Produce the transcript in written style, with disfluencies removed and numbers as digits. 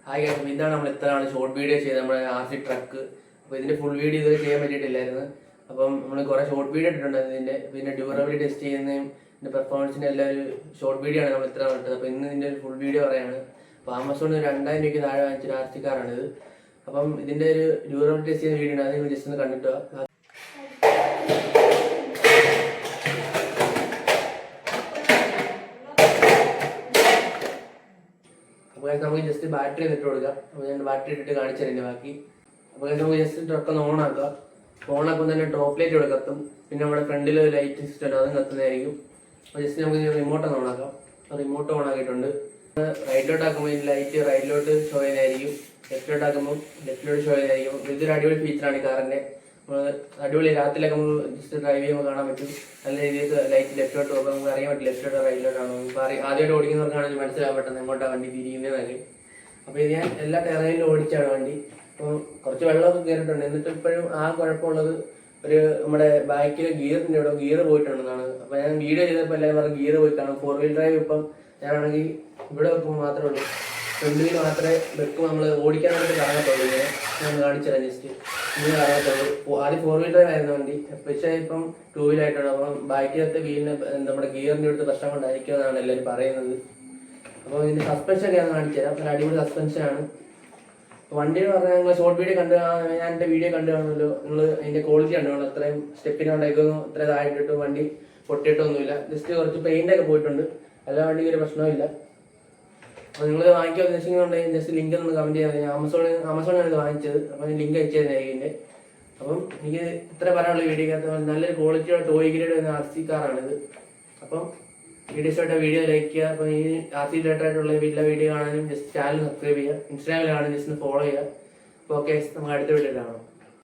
Hi guys, ഇതാണ് നമ്മൾ ഇത്ര നാൾ ഷോർട്ട് വീഡിയോ ചെയ്ത് നമ്മുടെ RC ട്രക്ക്. അപ്പോൾ ഇതിൻ്റെ ഫുൾ വീഡിയോ ഇതുവരെ ചെയ്യാൻ പറ്റിയിട്ടില്ലായിരുന്നു. അപ്പം നമ്മൾ കുറേ ഷോർട്ട് വീഡിയോ ഇട്ടിട്ടുണ്ട്. ഇതിൻ്റെ ഡ്യൂറബിലിറ്റി ടെസ്റ്റ് ചെയ്യുന്നതും ഇതിൻ്റെ പെർഫോമൻസിൻ്റെ എല്ലാം ഒരു ഷോർട്ട് വീഡിയോ ആണ് നമ്മൾ ഇത്ര നാൾ ഇട്ടത്. അപ്പോൾ ഇന്ന് ഇതിൻ്റെ ഒരു ഫുൾ വീഡിയോ പറയാണ്. അപ്പോൾ ആമസോണിൽ 2000 രൂപയ്ക്ക് താഴെ വാങ്ങിച്ചൊരു RC കാറാണിത്. അപ്പം ഇതിൻ്റെ ഒരു ഡ്യൂറബിലിറ്റി ടെസ്റ്റ് ചെയ്യുന്ന വീഡിയോ ഉണ്ട്, അത് നിങ്ങൾ ജസ്റ്റ് ഒന്ന് കണ്ടിട്ട് വാ. അപ്പോൾ നമുക്ക് ജസ്റ്റ് ബാറ്ററി ഇട്ട് കൊടുക്കാം. അപ്പോൾ ഞാൻ ബാറ്ററി ഇട്ടിട്ട് കാണിച്ചു തരുന്നത് ബാക്കി. അപ്പോൾ നമുക്ക് ജസ്റ്റ് ട്രക്ക് ഒന്ന് ഓണാക്കാം. ഓണാക്കുമ്പോൾ തന്നെ ടോപ്പ് ലൈറ്റ് ഇവിടെ കത്തും. പിന്നെ നമ്മുടെ ഫ്രണ്ടിൽ ലൈറ്റ് സിസ്റ്റം ഉണ്ട്, അതും കത്തുന്നതായിരിക്കും. അപ്പോൾ ജസ്റ്റ് നമുക്ക് റിമോട്ട് ഒന്ന് ഓണാക്കാം. റിമോട്ട് ഓൺ ആക്കിയിട്ടുണ്ട്. റൈറ്റിലോട്ട് ആക്കുമ്പോൾ ഈ ലൈറ്റ് റൈറ്റിലോട്ട് ഷോ ചെയ്യുന്നതായിരിക്കും, ലെഫ്റ്റിലോട്ട് ആക്കുമ്പോൾ ലെഫ്റ്റിലോട്ട് ഷോ ചെയ്യുന്നതായിരിക്കും. ഇതൊരു അടിപൊളി ഫീച്ചറാണ് ഈ കാറിൻ്റെ. അടിപൊളി രാത്രിയിലൊക്കെ നമുക്ക് ജസ്റ്റ് ഡ്രൈവ് ചെയ്യുമ്പോൾ കാണാൻ പറ്റും. നല്ല രീതിയിൽ ലൈറ്റ് ലെഫ്റ്റിലോട്ട് പോകുമ്പോൾ നമുക്ക് അറിയാൻ പറ്റും ലെഫ്റ്റിലോട്ടോ റൈറ്റിലോട്ടാണോ. ഇപ്പോൾ ആദ്യമായിട്ട് ഓടിക്കുന്നവർക്കാണെങ്കിൽ മനസ്സിലാകാൻ പറ്റുന്നത് എങ്ങോട്ടാണ് വണ്ടി തിരിക്കുന്നതെന്നൊക്കെ. അപ്പോൾ ഇത് ഞാൻ എല്ലാ ടെറയിലും ഓടിച്ചാണ് വണ്ടി. അപ്പോൾ കുറച്ച് വെള്ളമൊക്കെ കയറിയിട്ടുണ്ട്. എന്നിട്ട് ഇപ്പോഴും ആ കുഴപ്പമുള്ളത് ഒരു നമ്മുടെ ബാക്കിലെ ഗിയറിൻ്റെ ഇവിടെ ഗിയർ പോയിട്ടുണ്ടെന്നാണ്. അപ്പോൾ ഞാൻ വീഡിയോ ചെയ്തപ്പോൾ എല്ലാവരും പറഞ്ഞ് ഗിയർ പോയി കാണും. 4 വീൽ ഡ്രൈവ് ഇപ്പം ഞാനാണെങ്കിൽ ഇവിടെ വെക്കുമ്പോൾ മാത്രമേ ഉള്ളൂ, ഫ്രണ്ട് വീൽ മാത്രമേ വെക്കുമ്പോൾ നമ്മൾ ഓടിക്കാനായിട്ട് കാണത്തുള്ളൂ. ഇങ്ങനെ ഞാൻ കാണിച്ചു തരാം. ജസ്റ്റ് ഇങ്ങനെ കാണത്തുള്ളൂ. ആദ്യം 4 വീൽ ഡ്രൈവ് ആയിരുന്നു വണ്ടി, പക്ഷേ ഇപ്പം 2 വീലായിട്ടാണ്. അപ്പം ബാക്കിലത്തെ വീലിന് നമ്മുടെ ഗിയറിൻ്റെ അടുത്ത് പ്രശ്നം കൊണ്ടായിരിക്കും എന്നാണ് എല്ലാവരും പറയുന്നത്. അപ്പോൾ ഇതിൻ്റെ സസ്പെൻഷൻ ഞാൻ കാണിച്ചു തരാം. ഒരു അടിപൊളി സസ്പെൻഷനാണ്. വണ്ടി എന്ന് പറഞ്ഞാൽ നിങ്ങൾ ഷോർട്ട് വീഡിയോ കണ്ടു, ഞാൻ എൻ്റെ വീഡിയോ കണ്ടു കാണുമല്ലോ. നിങ്ങൾ അതിൻ്റെ ക്വാളിറ്റി കണ്ടുകൊണ്ട് അത്രയും സ്റ്റെപ്പിനോണ്ടേക്കൊന്നും ഇത്ര ഇതായിട്ടിട്ട് വണ്ടി പൊട്ടിയിട്ടൊന്നുമില്ല. ജസ്റ്റ് കുറച്ച് പെയിൻ്റൊക്കെ പോയിട്ടുണ്ട്, എല്ലാ വണ്ടിക്ക് ഒരു പ്രശ്നമില്ല. അപ്പോൾ നിങ്ങൾ വാങ്ങിക്കാൻ ഉദ്ദേശിക്കുന്നുണ്ടെങ്കിൽ ജസ്റ്റ് ലിങ്ക് ഒന്ന് കമൻറ്റ് ചെയ്യാൻ മതി. ആമസോണിലാണ് ഇത് വാങ്ങിച്ചത്. അപ്പോൾ ഞാൻ ലിങ്ക് അയച്ചു തരുന്നതായിരിക്കും ഇതിൻ്റെ. അപ്പം എനിക്ക് ഇത്ര പറയാനുള്ള വീഡിയോക്കകത്ത് നല്ലൊരു ക്വാളിറ്റിയുള്ള ടോയ് ഗ്രേഡ് വരുന്ന RC കാറാണിത്. അപ്പം വീഡിയോസായിട്ട് വീഡിയോ ലൈക്ക് ചെയ്യുക. അപ്പോൾ ഈ RC റിലേറ്റഡ് ആയിട്ടുള്ള എല്ലാ വീഡിയോ കാണാനും ജസ്റ്റ് ചാനൽ സബ്സ്ക്രൈബ് ചെയ്യുക. ഇൻസ്റ്റാഗ്രാമിൽ കാണാനും ജസ്റ്റ് ഫോളോ ചെയ്യുക. അപ്പോൾ ഓക്കെ, നമുക്ക് അടുത്ത വീഡിയോ കാണാം.